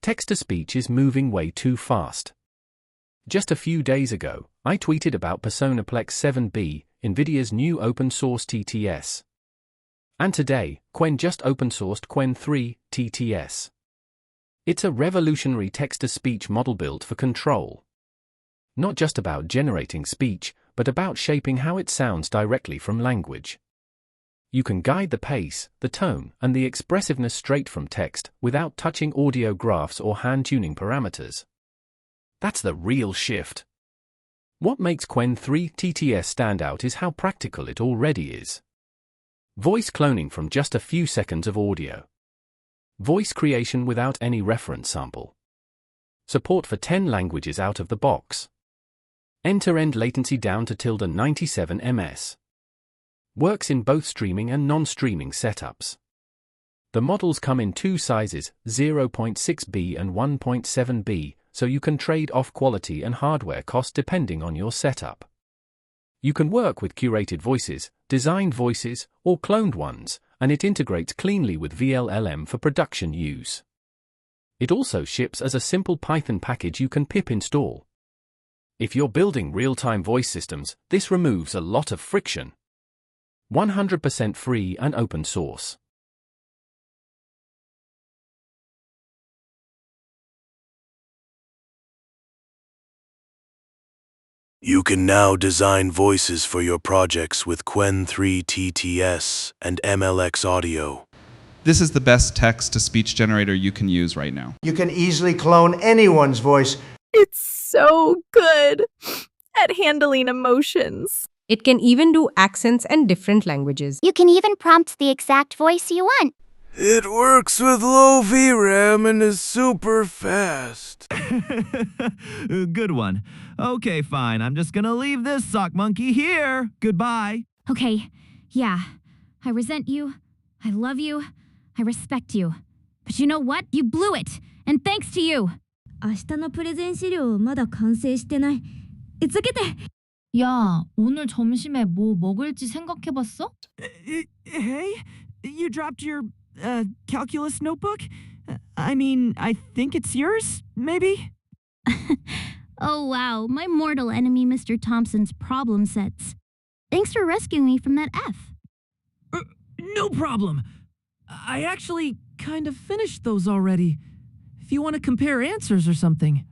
text-to-speech is moving way too fast. Just a few days ago, I tweeted about PersonaPlex 7b, NVIDIA's new open-source TTS. And today, Qwen just open-sourced Qwen 3 TTS. It's a revolutionary text-to-speech model built for control. Not just about generating speech, but about shaping how it sounds directly from language. You can guide the pace, the tone, and the expressiveness straight from text without touching audio graphs or hand-tuning parameters. That's the real shift. What makes Qwen 3 TTS stand out is how practical it already is. Voice cloning from just a few seconds of audio. Voice creation without any reference sample. Support for 10 languages out of the box. End-to-end latency down to 97 ms. Works in both streaming and non-streaming setups. The models come in two sizes, 0.6B and 1.7B, so you can trade off quality and hardware cost depending on your setup. You can work with curated voices, designed voices, or cloned ones, and it integrates cleanly with VLLM for production use. It also ships as a simple Python package you can pip install. If you're building real-time voice systems, this removes a lot of friction. 100% free and open source. You can now design voices for your projects with Qwen 3 TTS and MLX Audio. This is the best text-to-speech generator you can use right now. You can easily clone anyone's voice. It's so good at handling emotions. It can even do accents and different languages. You can even prompt the exact voice you want. It works with low VRAM and is super fast. Good one. Okay, fine. I'm just gonna leave this sock monkey here. Goodbye. Okay, yeah. I resent you. I love you. I respect you. But you know what? You blew it. And thanks to you. 明日のプレゼン資料まだ完成してない. It's okay. 야, 오늘 점심에 뭐 먹을지 생각해봤어? Hey, you dropped your calculus notebook? I mean, I think it's yours, maybe? Oh wow, my mortal enemy Mr. Thompson's problem sets. Thanks for rescuing me from that F. No problem. I actually kind of finished those already. If you want to compare answers or something.